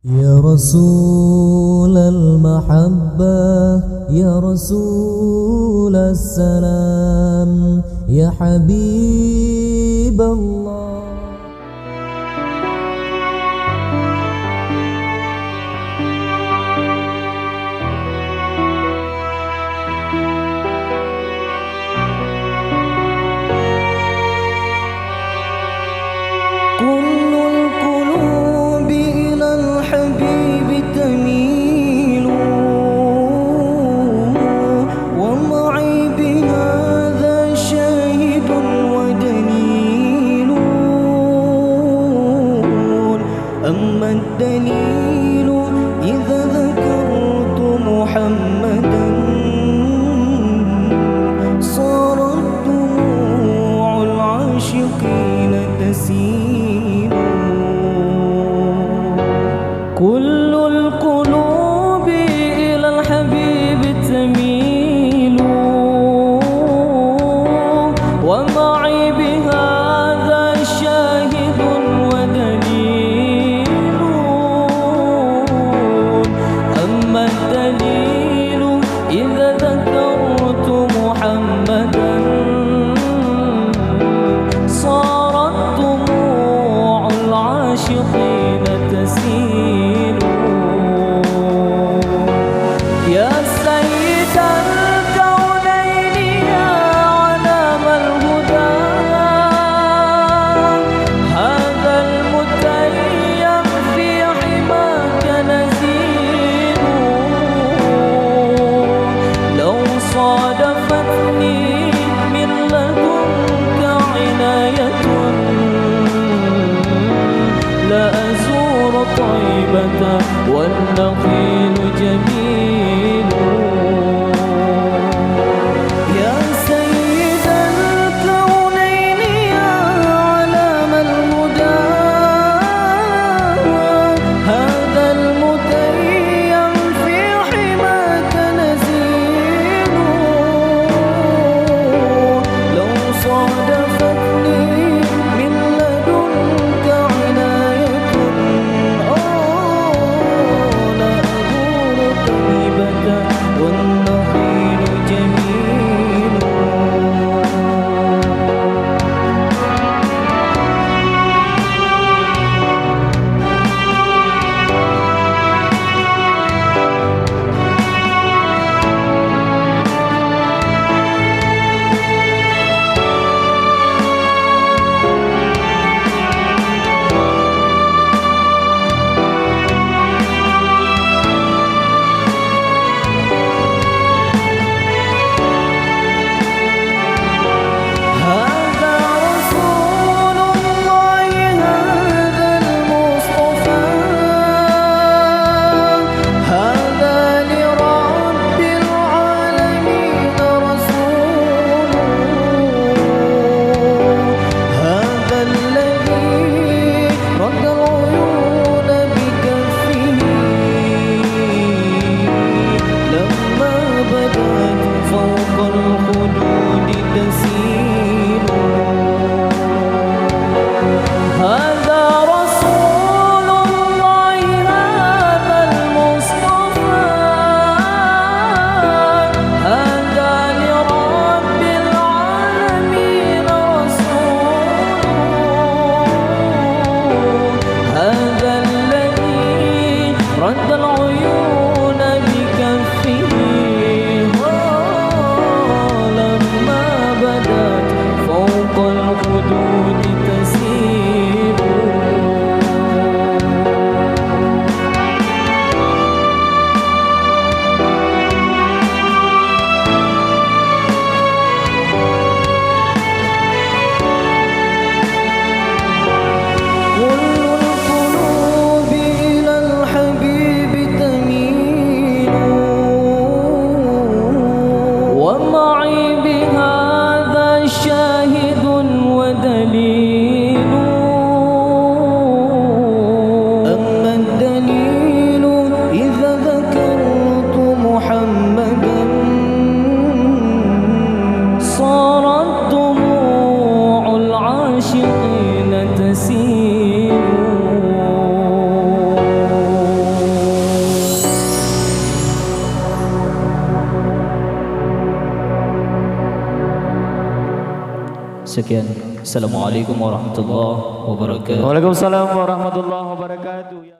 يا رسول المحبة، يا رسول السلام، يا حبيب الله. كل القلوب إلى الحبيب تميل، ومعي بهذا شاهد ودليل. أما الدليل إذا ذكرت محمدا صارت دموع العاشقين تسيل. كل القلوب إلى الحبيب تميل، ومعي بهذا شاهد ودليل. أما الدليل إذا ذكرت محمدا صارت دموع العاشقين تسيل. يا سيد الكونين يا علام الهدى، هذا المتيم في حماك نزيل. لو صادفتني من لدنك عناية لأزور طيبة والنخيل جميل. يا سيد الكونين يا علام الهدى، هذا المتيم في حماك نزيل. لو صادفتني من لدنك عناية لأزور طيبة والنخيل جميل. هذا رسول الله هذا المصطفى، هذا لرب العالمين رسول. هذا الذي رد العيون بكفه لما بدت فوق الخدود تسيل. هذا رسول الله هذا المصطفى، هذا لرب العالمين رسول. هذا الذي رد العيون بكفه لما بدت فوق الخدود تسير. كل القلوب إلى الحبيب Sekian. Assalamualaikum warahmatullahi wabarakatuh. Waalaikumsalam warahmatullahi wabarakatuh.